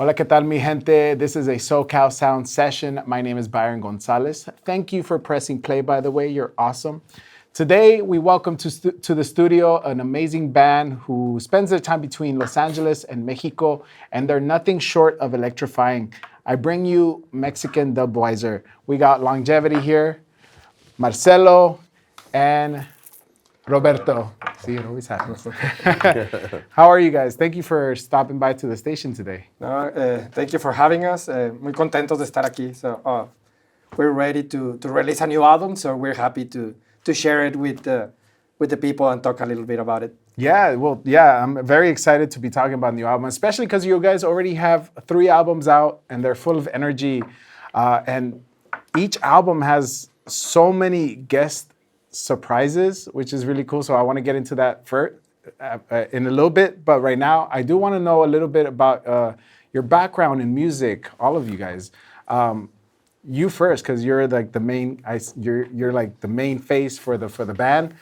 Hola, ¿qué tal, mi gente? This is a SoCal Sound session. My name is Byron Gonzalez. Thank you for pressing play, by the way. You're awesome. Today, we welcome to the studio an amazing band who spends their time between Los Angeles and Mexico, and they're nothing short of electrifying. I bring you Mexican Dubwiser. We got Longevity here, Marcelo, and Roberto. See, it always happens. How are you guys? Thank you for stopping by to the station today. Thank you for having us. Muy contentos de estar aquí. So we're ready to release a new album. So we're happy to share it with the people and talk a little bit about it. Yeah, well, yeah, I'm very excited to be talking about the new album, especially because you guys already have 3 albums out and they're full of energy. And each album has so many guest surprises, which is really cool. So I want to get into that first in a little bit. But right now, I do want to know a little bit about your background in music, all of you guys. You first, because you're like the main. You're like the main face for the band.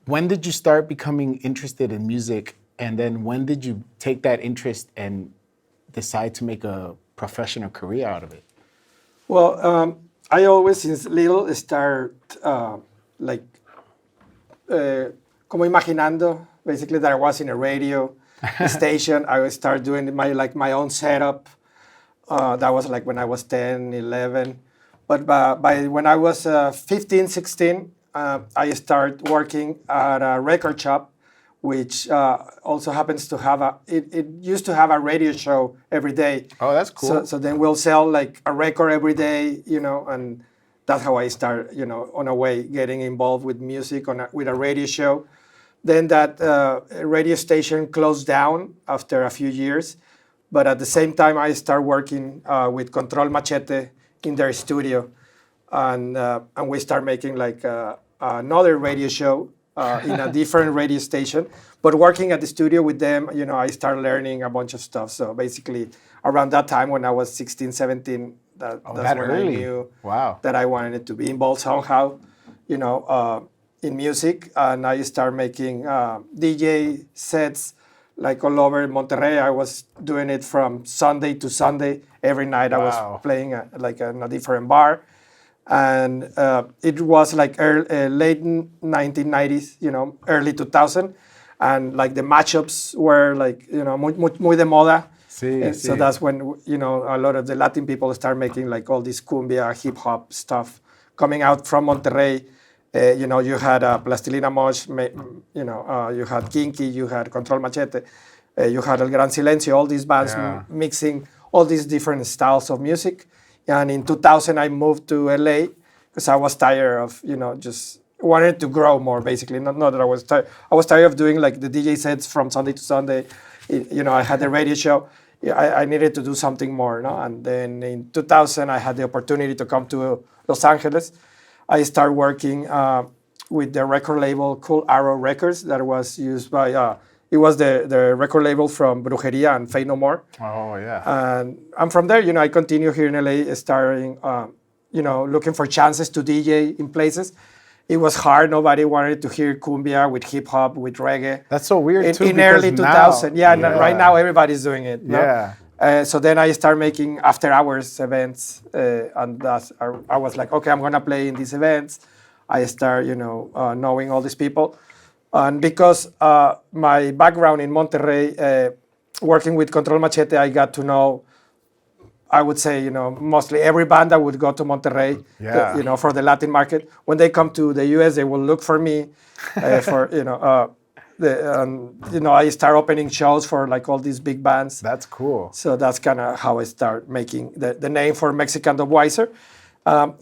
When did you start becoming interested in music, and then when did you take that interest and decide to make a professional career out of it? Well, I always, since little, start como imaginando, basically that I was in a radio station. I would start doing my own setup. That was like when I was 10, 11. But by when I was 15, 16, I started working at a record shop, which also happens to have it used to have a radio show every day. Oh, that's cool. So then we'll sell like a record every day, and that's how I start, on a way getting involved with music with a radio show. Then that radio station closed down after a few years. But at the same time, I started working with Control Machete in their studio. And we start making like another radio show in a different radio station. But working at the studio with them, I started learning a bunch of stuff. So basically, around that time when I was 16, 17, that's when I knew that I wanted to be involved somehow, in music. And I started making DJ sets like all over Monterrey. I was doing it from Sunday to Sunday. Every night I was playing in a different bar. And it was like late 1990s, early 2000. And like the matchups were like, muy de moda. So that's when, a lot of the Latin people start making like all this cumbia, hip hop stuff coming out from Monterrey. You had Plastilina Mosh, you had Kinky, you had Control Machete, you had El Gran Silencio, all these bands mixing all these different styles of music. And in 2000, I moved to LA because I was tired of, just wanted to grow more, basically. Not that I was tired. I was tired of doing like the DJ sets from Sunday to Sunday. I had a radio show. I needed to do something more, no? And then in 2000, I had the opportunity to come to Los Angeles. I started working with the record label Cool Arrow Records that was used by, it was the record label from Brujeria and Fate No More. Oh, yeah. And I'm from there, I continue here in LA starting, looking for chances to DJ in places. It was hard. Nobody wanted to hear cumbia with hip hop, with reggae. That's so weird too. In early 2000. Right now everybody's doing it. Yeah. No? So then I started making after hours events, and I was like, okay, I'm gonna play in these events. I start, knowing all these people, and because my background in Monterrey, working with Control Machete, I got to know, I would say, mostly every band that would go to Monterrey, for the Latin market. When they come to the US, they will look for me, I start opening shows for like all these big bands. That's cool. So that's kind of how I start making the name for Mexican Dubwiser.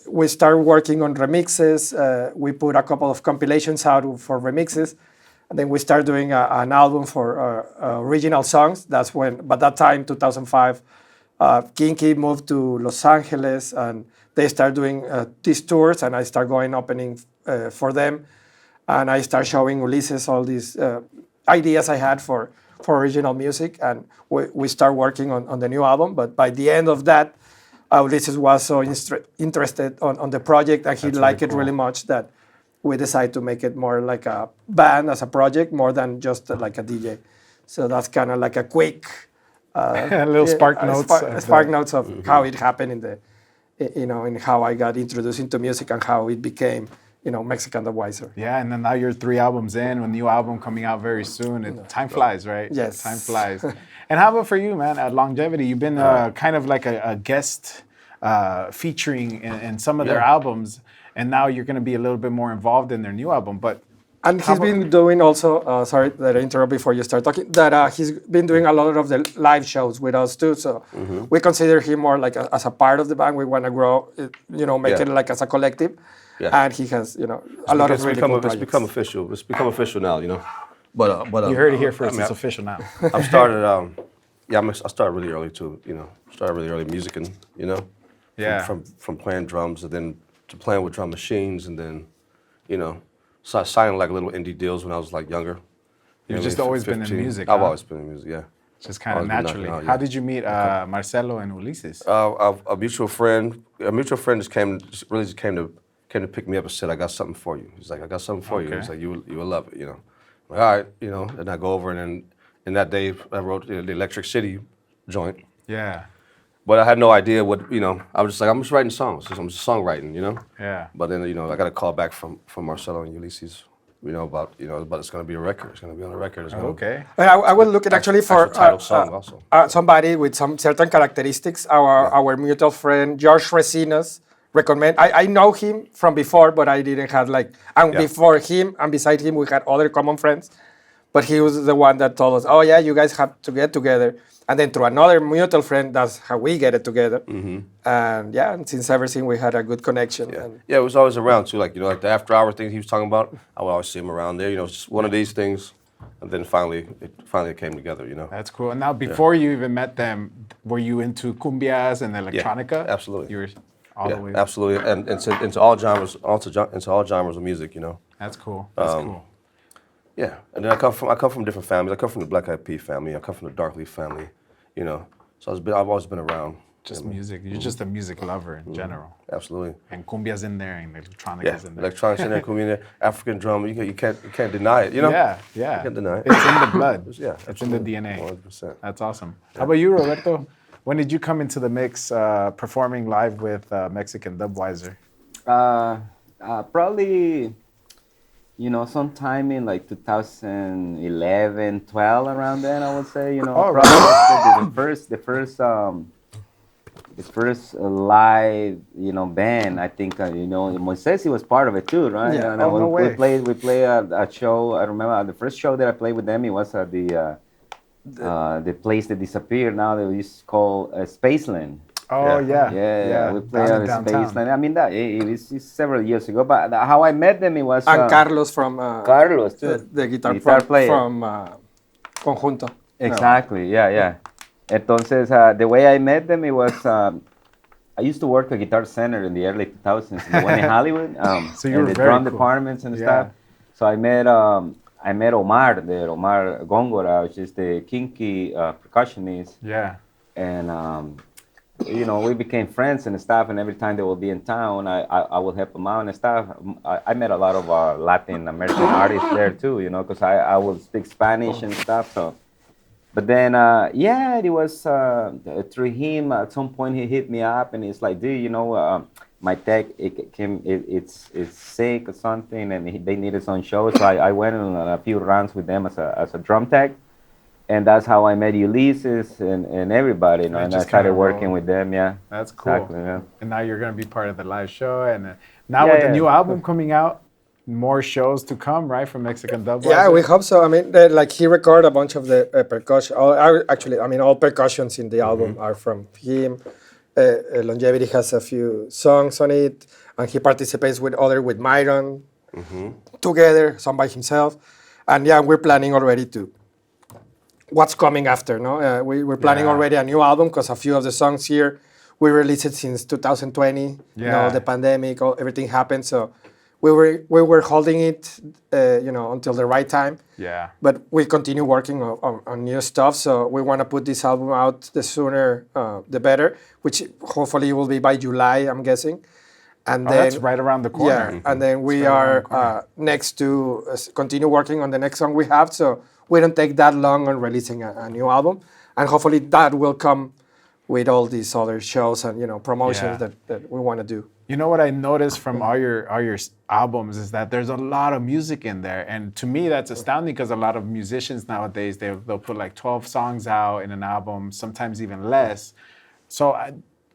We started working on remixes. We put a couple of compilations out for remixes. And then we started doing an album for original songs. That's when, by that time, 2005, Kinky moved to Los Angeles and they started doing these tours, and I started going opening for them. And I started showing Ulises all these ideas I had for original music, and we started working on the new album. But by the end of that, Ulises was so interested on the project, and he liked it really much that we decided to make it more like a band as a project, more than just like a DJ. So that's kind of like a quick little spark notes. Spark notes of how it happened in the, in how I got introduced into music and how it became, Mexican Dubwiser. Yeah, and then now you're 3 albums in, a new album coming out very soon. Time flies, right? Yes. Time flies. And how about for you, man? At Longevity, you've been kind of like a guest featuring in some of their albums, and now you're going to be a little bit more involved in their new album. But and he's been doing also, sorry that I interrupt before you start talking, that he's been doing a lot of the live shows with us too. So we consider him more like as a part of the band. We want to grow, make it like as a collective. Yeah. And he has, a lot of really cool projects. It's become official. It's become official now, But you heard it here first. It's official now. I started. I started really early too. Started really early musicking. Yeah. From playing drums and then to playing with drum machines and then, so I signed like little indie deals when I was like younger. You've just always 15. Been in music. I've always been in music. Yeah. Just kind of naturally. How did you meet Marcelo and Ulises? A mutual friend. A mutual friend just came to pick me up and said, "I got something for you." He's like, "I got something for you." He's like, "You will love it." I'm like, all right, and I go over and then in that day I wrote the Electric City joint. Yeah. But I had no idea what, I was just like, I'm just writing songs. I'm just songwriting, Yeah. But then, I got a call back from Marcelo and Ulysses, about it's going to be a record. It's going to be on a record. Okay. I was looking actually for title song also. Somebody with some certain characteristics. Our mutual friend, George Resinas, recommend. I know him from before, but I didn't have before him and beside him, we had other common friends. But he was the one that told us, oh yeah, you guys have to get together. And then through another mutual friend, that's how we get it together. And since everything, we had a good connection. Yeah, it was always around too. Like the after hour thing he was talking about, I would always see him around there. It's just one of these things. And then finally it came together. That's cool. And now, before you even met them, were you into cumbias and electronica? Yeah, absolutely. You were all the way. Absolutely, and into all genres, of music. That's cool. That's cool. Yeah, and then I come from different families. I come from the Black Eyed Peas family. I come from the Dark Leaf family. So I've always been around. Just music. You're just a music lover in general. Absolutely. And cumbia's in there, and electronica's in there. Electronics in there, cumbia in there, African drum. You can't deny it. Yeah. You can't deny it. It's in the blood. It's in the absolutely. DNA. 100%. That's awesome. How about you, Roberto? When did you come into the mix, performing live with Mexican Dubwiser? Probably, sometime in like 2011, 12, around then, I would say. Probably the first live, band. I think Moises, he was part of it too, right? Yeah. No way. We played a show. I remember the first show that I played with them. It was at the place that disappeared now. That was called Spaceland. Oh yeah. Yeah. We played at Spaceland. I mean that it's several years ago. But how I met them, it was and Carlos from Carlos too. the guitar player from Conjunto. Exactly. Yeah. Entonces, the way I met them, it was I used to work at Guitar Center in the early 2000s, the one in Hollywood. So you were the very drum cool. departments and stuff. So I met Omar Góngora, which is the kinky percussionist. Yeah. And we became friends and stuff. And every time they would be in town, I would help them out and stuff. I met a lot of Latin American artists there too, because I would speak Spanish and stuff. So. But then, it was through him. At some point, he hit me up, and he's like, "Dude, my tech it's sick or something, and they needed some shows." So I went on a few runs with them as a drum tech, and that's how I met Ulysses and everybody. And I started working with them. Yeah, that's cool. Exactly, yeah. And now you're gonna be part of the live show, and now with the new album coming out. More shows to come, right, from Mexican Dubwiser? Yeah, we hope so. I mean, he recorded a bunch of the percussion. All percussions in the album are from him. Longevity has a few songs on it, and he participates with Myron together, some by himself. And we're planning already what's coming after. No, we're planning already a new album because a few of the songs here we released it since 2020. Yeah, the pandemic, everything happened, so. We were holding it, until the right time. Yeah. But we continue working on new stuff. So we want to put this album out the sooner, the better. Which hopefully will be by July, I'm guessing. And then that's right around the corner. Yeah. And then we are next to continue working on the next song we have. So we don't take that long on releasing a new album. and hopefully that will come with all these other shows and promotions Yeah. that we want to do. You know what I noticed from all your albums is that there's a lot of music in there, and to me that's astounding because a lot of musicians nowadays they'll put like 12 songs out in an album, sometimes even less. So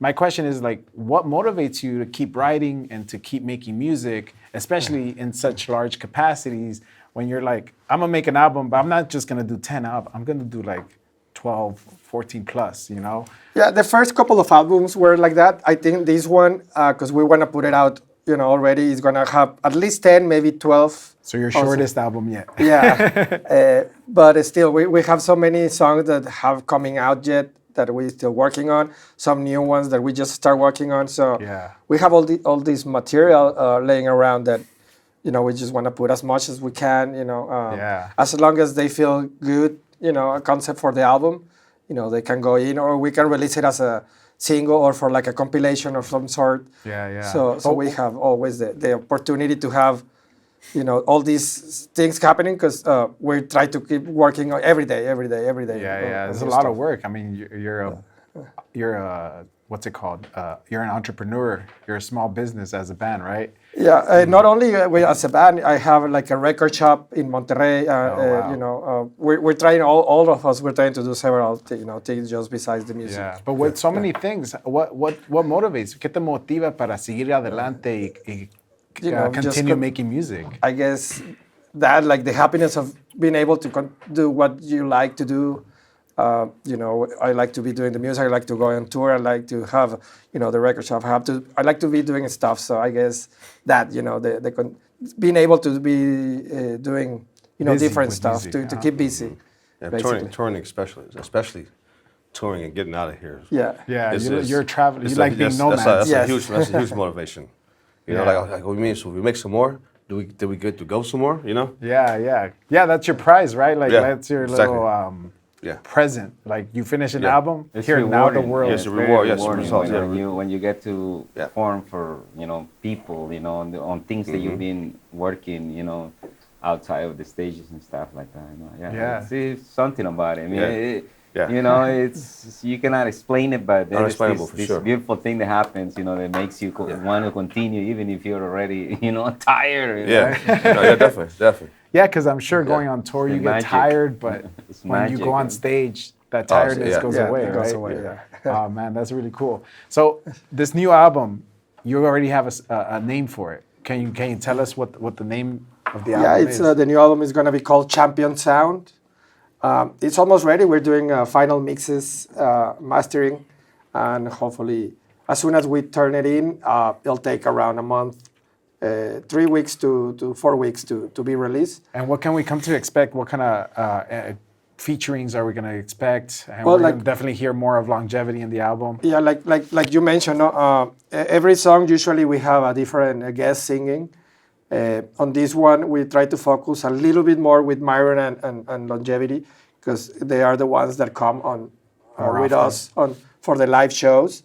my question is like, what motivates you to keep writing and to keep making music, especially in such large capacities? When you're like, I'm gonna make an album, but I'm not just gonna do 10 albums. I'm gonna do like 12, 14 plus, Yeah, the first couple of albums were like that. I think this one, because we want to put it out, already, is gonna have at least 10, maybe 12. So your also. shortest album yet. Yeah, but still, we have so many songs that have coming out yet that we're still working on. Some new ones that we just start working on. So Yeah. we have all this material laying around that, we just want to put as much as we can. Yeah. As long as they feel good, a concept for the album, they can go in, or we can release it as a single or for like a compilation of some sort. Yeah. So we have always the opportunity to have, all these things happening because we try to keep working on every day. Yeah. There's a lot of work. I mean, you're a what's it called? You're an entrepreneur. You're a small business as a band, right? Yeah. Not only as a band, I have like a record shop in Monterrey. Wow. We're trying all of us. We're trying to do several things just besides the music. Yeah. But with so many things, what motivates? ¿Qué te motiva para seguir adelante y continue making music? I guess that like the happiness of being able to do what you like to do. I like to be doing the music. I like to go on tour. I like to have, the record shop. I like to be doing stuff. So I guess that, being able to be doing, Busy different with stuff music. to keep busy. Yeah, basically. touring especially touring and getting out of here. Yeah. Yeah, It's- you're traveling. You like being that's nomads. That's Yes. that's a huge motivation. Like what do you mean? So if we make some more, did we get to go some more? Yeah. That's your prize, right? Like Yeah, that's your exactly. little Yeah. present. Like you finish an Yeah. album, It's here now the rewarding. world. Yes, It's a very reward, yes, rewarding results, when, yeah. when you get to Yeah. perform for people, on things that you've been working, outside of the stages and stuff like that. Yeah. It's something about it. I mean, Yeah. it's you cannot explain it, but there's Unexplainable, for this sure. beautiful thing that happens, that makes you want to continue even if you're already, tired. Yeah. No, yeah, definitely. Yeah, because I'm sure going on tour you It's get magic. tired, but It's when you magic, go on man. stage, that tiredness goes Yeah, away, it goes right? away, yeah. Oh man, that's really cool. So this new album, you already have a name for it. Can you tell us what the name of the album It's is? the new album is going to be called Champion Sound. It's almost ready. We're doing final mixes, mastering, and hopefully, as soon as we turn it in, it'll take around a month, 3 weeks to 4 weeks to be released. And what can we come to expect? What kind of featurings are we going to expect? And Well, we're like- going to definitely hear more of longevity in the album. Yeah, like you mentioned, every song usually we have a different guest singing. On this one, we try to focus a little bit more with Myron and Longevity because they are the ones that come on with often. us for the live shows.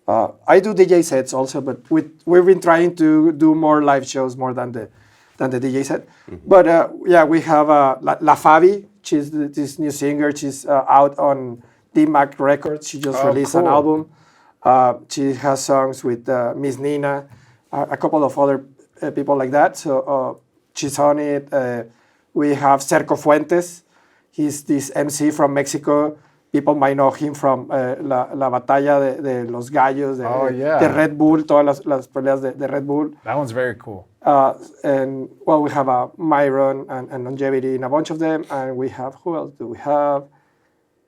I do DJ sets also, but we've been trying to do more live shows more than the DJ set. But we have La Fabi. She's this new singer. She's out on D-Mac Records. She just released an cool. album. She has songs with Miss Nina, a couple of other people like that. So she's on it. We have Cerco Fuentes. He's this MC from Mexico. People might know him from la batalla de los gallos, de Red Bull, todas las peleas de Red Bull. That one's very cool. And we have Myron and Longevity in a bunch of them. And we have, who else do we have?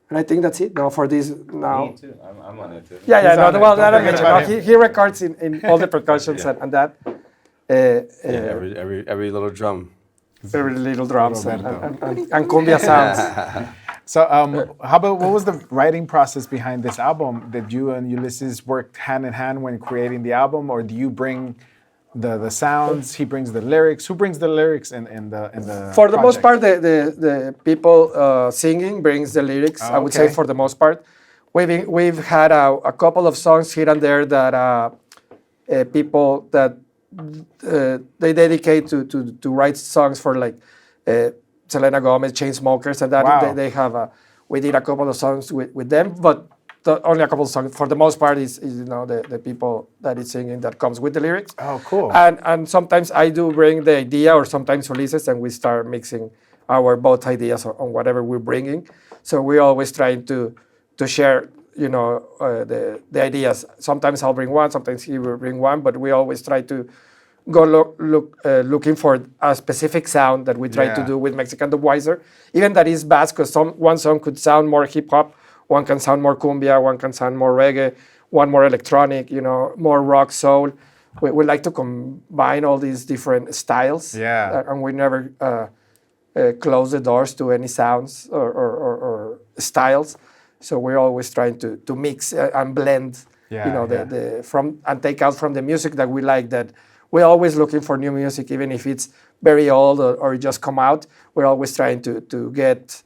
And I think that's it. No, for this now. Me too. I'm on it too. Yeah, He's on it. well, that I Don't forget mentioned. about No, him. he records in all the percussions and that. Every little drum. Very little drums Roberto. and cumbia sounds. So, how about what was the writing process behind this album? Did you and Ulysses work hand in hand when creating the album, or do you bring the sounds? He brings the lyrics. Who brings the lyrics in the? For the most project? part, the people singing brings the lyrics. I would say Okay. for the most part, we've had a couple of songs here and there that people that they dedicate to write songs for like Selena Gomez, Chainsmokers, and that Wow. they have we did a couple of songs with them, but only a couple of songs. For the most part, is the people that is singing that comes with the lyrics. Oh, cool. And sometimes I do bring the idea, or sometimes Ulises, and we start mixing our both ideas on whatever we're bringing. So we're always trying to share, the ideas. Sometimes I'll bring one, sometimes he will bring one, but we always try to go looking for a specific sound that we try to do with Mexican Dubwiser. Even that is vast, because one song could sound more hip hop, one can sound more cumbia, one can sound more reggae, one more electronic, more rock, soul. We like to combine all these different styles. Yeah. And we never close the doors to any sounds or styles. So we're always trying to mix and blend, and take out from the music that we like. That we're always looking for new music, even if it's very old or it just come out. We're always trying to get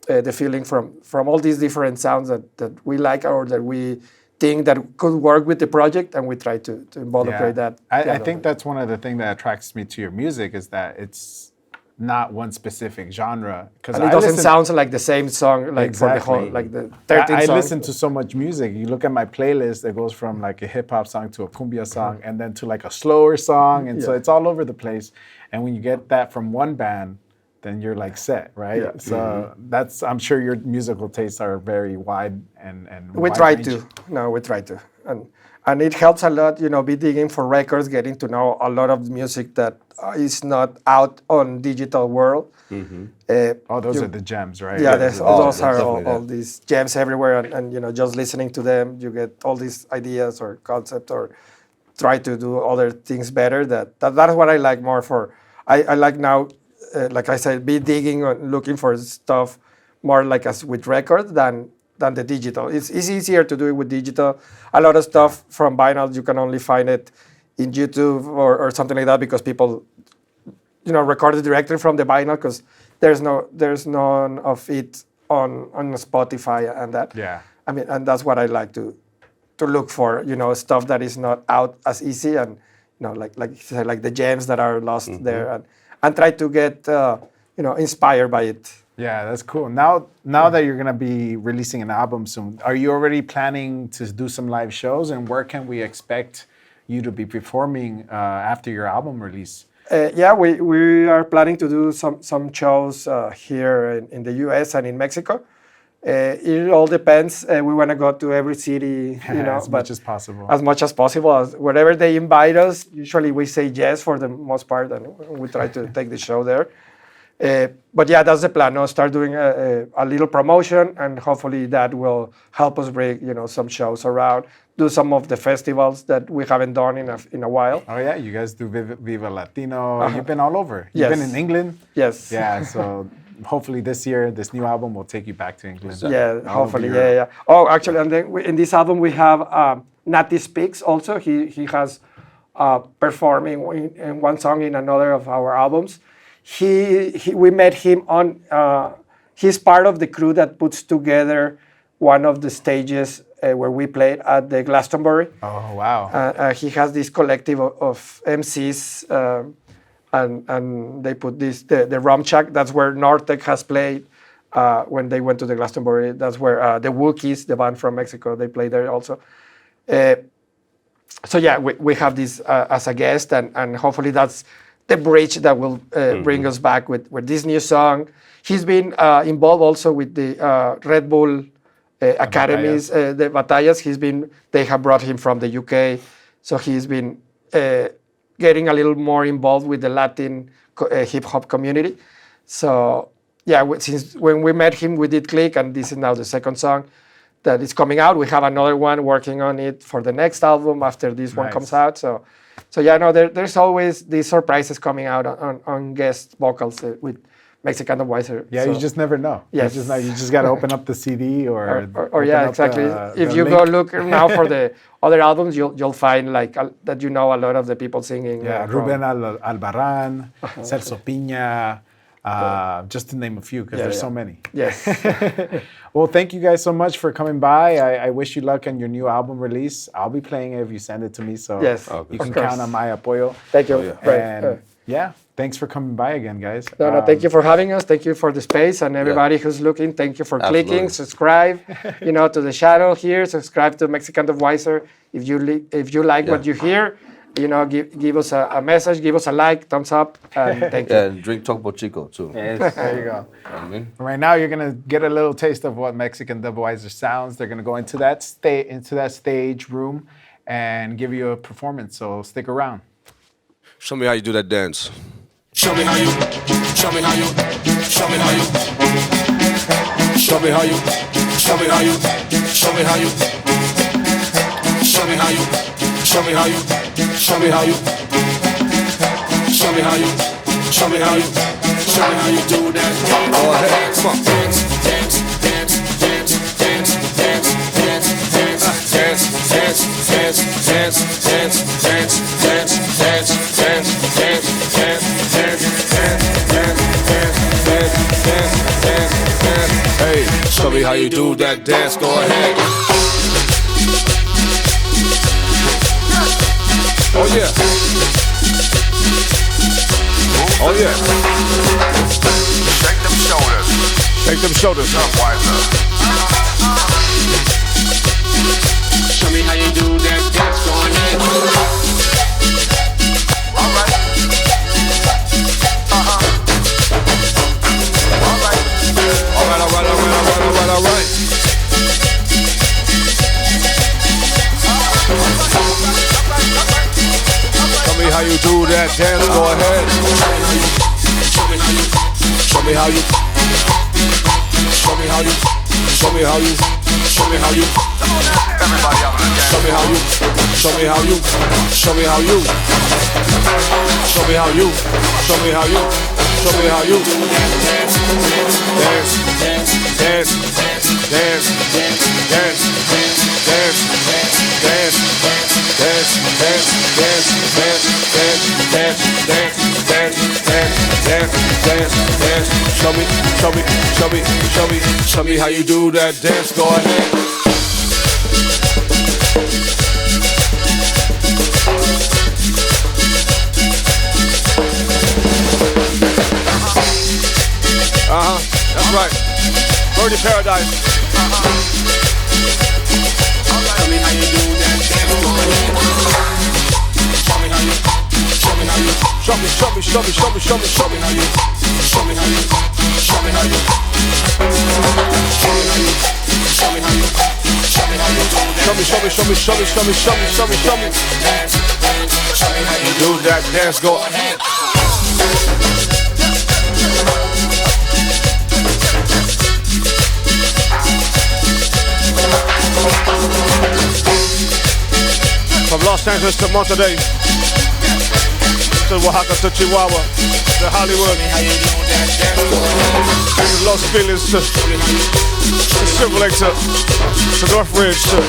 the feeling from all these different sounds that we like or that we think that could work with the project, and we try to involve that. I think that's one of the things that attracts me to your music is that it's not one specific genre. Because it doesn't sound like the same song, like for the whole, like the 13 songs. I listen to so much music. You look at my playlist, it goes from like a hip hop song to a cumbia song, and then to like a slower song, and so it's all over the place. And when you get that from one band, then you're like set, right? Yeah. So I'm sure your musical tastes are very wide and we try to. No, we try to. And it helps a lot, be digging for records, getting to know a lot of music that is not out on digital world. Those are the gems, right? Yeah, those are all these gems everywhere, and just listening to them, you get all these ideas or concepts, or try to do other things better. That's what I like more for. I like now, like I said, be digging and looking for stuff more like as with records than the digital. It's easier to do it with digital. A lot of stuff from vinyl, you can only find it in YouTube or something like that, because people, record it directly from the vinyl, because there's none of it on Spotify and that. Yeah. I mean, and that's what I like to look for, stuff that is not out as easy, and like the gems that are lost there, and try to get inspired by it. Yeah, that's cool. Now that you're gonna be releasing an album soon, are you already planning to do some live shows? And where can we expect you to be performing after your album release? We are planning to do some shows here in the U.S. and in Mexico. It all depends. We want to go to every city, as much as possible. As much as possible. Wherever they invite us, usually we say yes for the most part, and we try to take the show there. But yeah, that's the plan. Start doing a little promotion, and hopefully that will help us bring some shows around. Do some of the festivals that we haven't done in a while. Oh yeah, you guys do Viva Latino. You've been all over. Yes. You've been in England. Yes. Yeah. So hopefully this year, this new album will take you back to England. Yeah. Hopefully. Yeah. Oh, actually, and then in this album we have Nati Speaks. Also, he has performing in one song in another of our albums. We met him on. He's part of the crew that puts together one of the stages where we played at the Glastonbury. Oh wow! He has this collective of MCs, and they put the Rum Shack. That's where Nortec has played when they went to the Glastonbury. That's where the Wookiees, the band from Mexico, they played there also. So yeah, we have this as a guest, and hopefully that's the bridge that will bring us back with this new song. He's been involved also with the Red Bull academies, the Batallas. They have brought him from the UK, so he's been getting a little more involved with the Latin hip hop community. So yeah, since when we met him, we did click, and this is now the second song that is coming out. We have another one working on it for the next album after this one comes out. So yeah, no, there's always these surprises coming out on guest vocals with Mexican Dubwiser. Yeah, you just never know. Yes. You just got to open up the CD or yeah, exactly. If you go look now for the other albums, you'll find like that a lot of the people singing. Yeah, Ruben Albarrán, Celso Piña, just to name a few, because there's so many. Yes. Well, thank you guys so much for coming by. I wish you luck on your new album release. I'll be playing it if you send it to me, so yes, you can count on my apoyo. Thank you. Yeah, thanks for coming by again, guys. No, thank you for having us. Thank you for the space, and everybody who's looking. Thank you for clicking, subscribe, to the channel here. Subscribe to Mexican Dubwiser if you like what you hear. Give us a message, give us a like, thumbs up, and thank you. Yeah, and drink Topo Chico too. Yes. There you go. I mean, Right now, you're gonna get a little taste of what Mexican Dubwiser sounds. They're gonna go into that stage room and give you a performance. So stick around. show me how you do that dance. Show me how you, show me how you, show me how you, show me how you, show me how you, show me how you, show me how you, show me how you, show me how you, show me how you, show me how you, show me how you do that. Go ahead, come on. Dance, dance, dance, dance, dance, dance, dance, dance, dance, dance, dance, dance, dance, dance, dance, dance, dance, dance, dance. Hey, show me how you do that dance. Go ahead. Oh yeah. Oh yeah. Shake them shoulders. Shake them shoulders. Dubwiser. Show me how you do that dance. Go ahead. All right. All right. Show me how you do that dance. Go ahead. Show me how you. Show me how you. Show me how you. Show me how you. Show me how you. Everybody out on the dance. Show me how you. Show me how you. Show me how you. Show me how you. Show me how you. Show me how you. Dance. Dance. Dance. Dance. Dance. Dance. Dance. Dance. Dance. Dance. Dance. Dance. Dance. Dance. Dance. Dance. Dance. Dance. Show me. Show me. Show me. Show me. Show me how you do that dance. Go ahead. That's right. Birdie Paradise. Show me how you do that dance. Go ahead. Show me how you. Show me how you. Show me, show me, show me, show me, show me, show me how you. Show me how you. Show me how you. Show me how you. Show me how you. Show me how you do that. Show me, show me, show me, show me, show me, show me, show me, show me. Dance, dance. Show me how you Do that dance. Go ahead. From Los Angeles to Monterey, to Oaxaca to Chihuahua, to Hollywood, to Los Feliz, to Silver Lake, to North Ridge, to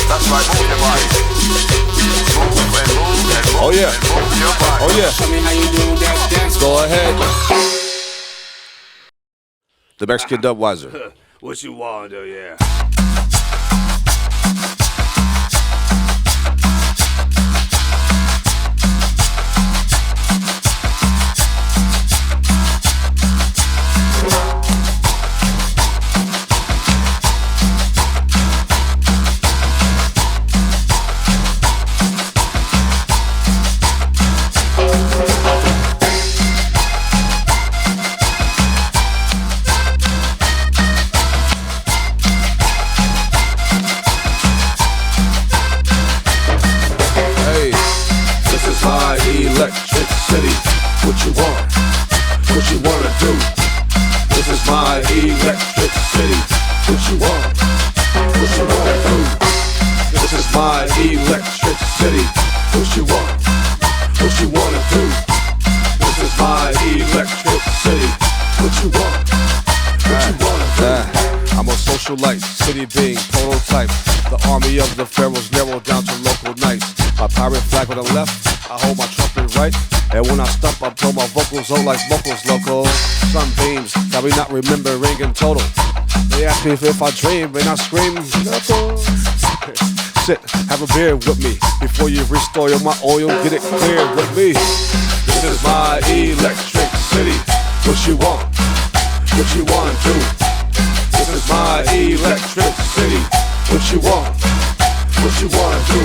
That's right, move your body. Move and move and move. Oh yeah. And move your body. Oh yeah. Show me how you do that dance. Go ahead. The Mexican Dubwiser. What you want to do, yeah. Electric City, what you want? What you wanna do? This is my electric city. What you want? What you wanna do? This is my electric city. What you want? What you wanna do? This is my electric city. What you want? What you wanna do? I'm a socialite, city being prototype. The army of the pharaohs narrowed down to local knights. My pirate flag on the left, I hold my trumpet right. And when I stump, I blow my vocals out like vocals loco. Sunbeams that we not remembering in total. They ask me if I dream and I scream, loco. sit, have a beer with me. Before you restore my oil, get it clear with me. This is my electric city. What you want? What you wanna do? This is my electric city. What you want? What you wanna do?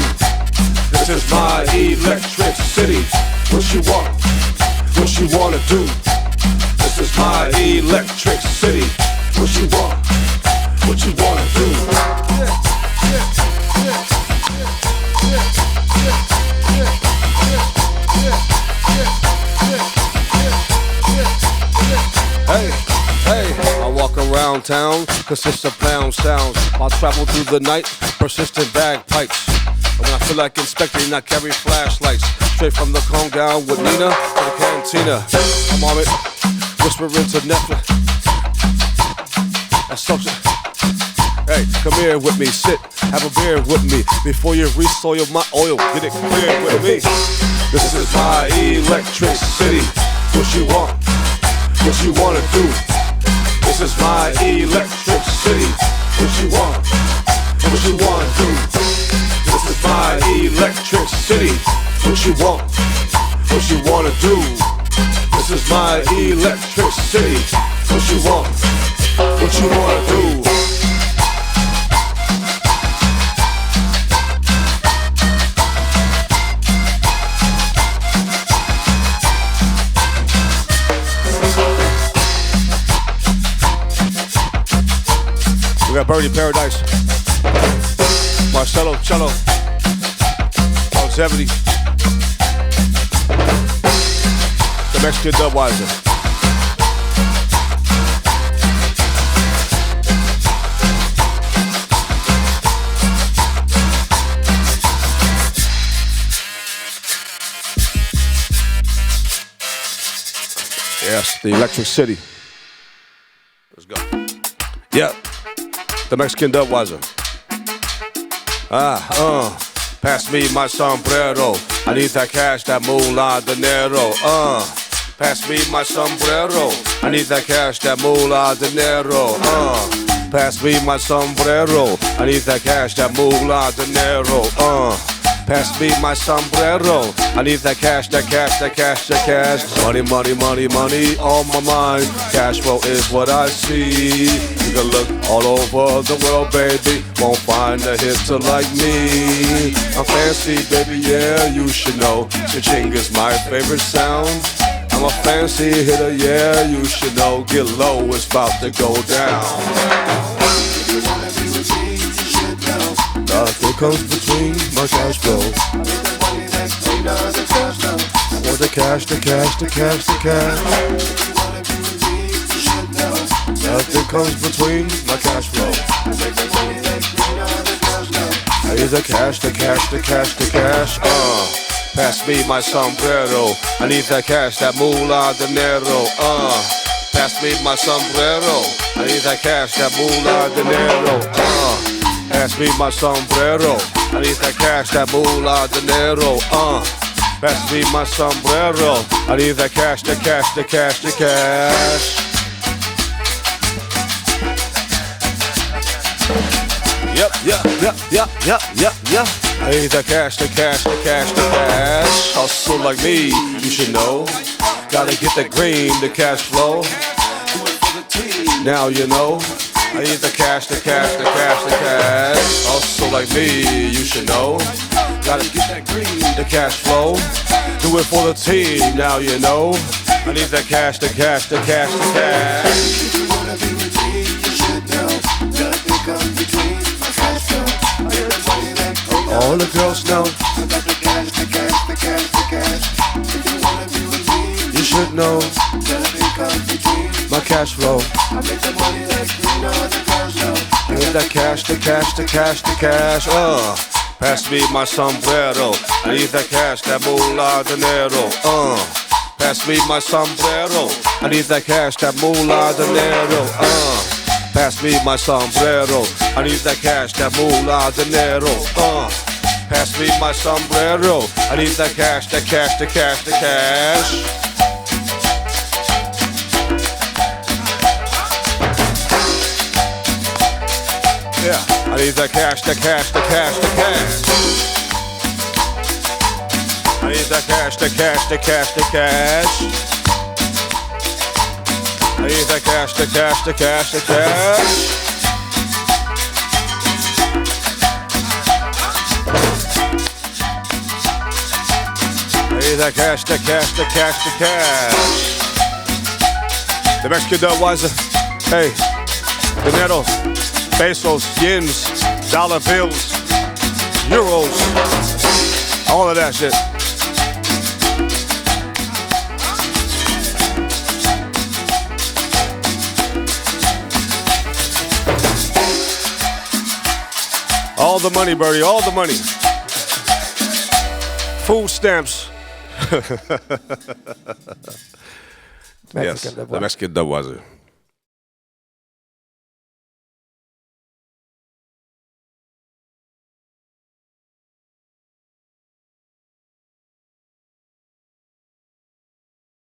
This is my electric city. What you want? What you wanna do? This is my electric city. What you want? What you wanna do? Hey, hey, I walk around town, consistent pound sounds. I'll travel through the night, persistent bagpipes. And when I feel like inspecting, I carry flashlights. Straight from the calm down with Nina to the cantina. I'm on it, whispering to Netflix. That's something. Hey, come here with me, sit, have a beer with me. Before you resoil my oil, get it clear with me. This is my electric city. What you want? What you wanna do? This is my electric city. What you want? What you wanna do? This is my electric city. What you want? What you wanna do? This is my electric city. What you want? What you wanna do? We got Birdie Paradise, Marcelo Cello, Longevity, the Mexican Dubwiser. Yes, the Electric City. Let's go. Yep. The Mexican Dubwiser. Pass me my sombrero. I need that cash, that moolah, dinero. Pass me my sombrero. I need that cash, that moolah, dinero. Pass me my sombrero. I need that cash, that moolah, dinero. Pass me my sombrero. I need that cash, that cash, that cash, that cash. Money, money, money, money on my mind. Cash flow is what I see. You can look all over the world, baby. Won't find a hitter like me. I'm fancy, baby, yeah, you should know. Cha-ching is my favorite sound. I'm a fancy hitter, yeah, you should know. Get low, it's about to go down. Nothing comes between my cash flow. For the cash, the cash, the cash, the cash. Nothing comes between my cash flow. I need the cash, the cash, the cash, the cash. Pass me my sombrero. I need that cash, that moolah, dinero. Pass me my sombrero. I need that cash, that moolah, dinero. Pass me my sombrero. I need that cash, that moolah, dinero. Pass me my sombrero. I need that cash, the cash, the cash, the cash. Yep, yep, yep, yep, yep, yep, yep. I need that cash, the cash, the cash, the cash. Hustle like me, you should know. Gotta get that green, the cash flow. Now you know. I need the cash, the cash, the cash, the cash. Hustle like me, you should know. Gotta get that green, the cash flow. Do it for the team, now you know. I need that cash, the cash, the cash, the cash. If you wanna be with me, you should know. Nothing comes between my cash flow. All the girls know. I got the cash, the cash, the cash, the cash. If you wanna be with me, you should know. Nothing comes between my cash flow. I make the money like you know the girls know. I need that cash, the cash, the cash, the cash. Pass me my sombrero. I need that cash, that moolah, dinero. Pass me my sombrero. I need that cash, that moolah, dinero. Pass me my sombrero. I need that cash, that moolah, dinero. Pass me my sombrero. I need that cash, the cash, the cash, the cash. Yeah, I need the cash, the cash, the cash, the cash. I need the cash, the cash, the cash, the cash. I need the cash, the cash, the cash, the cash. I need the cash, the cash, the cash, the cash. The Mexican Dubwiser. Hey, dinero, pesos, yens, dollar bills, euros, all of that shit. All the money, Birdie, all the money. Food stamps. Yes, the Mexican Dubwiser.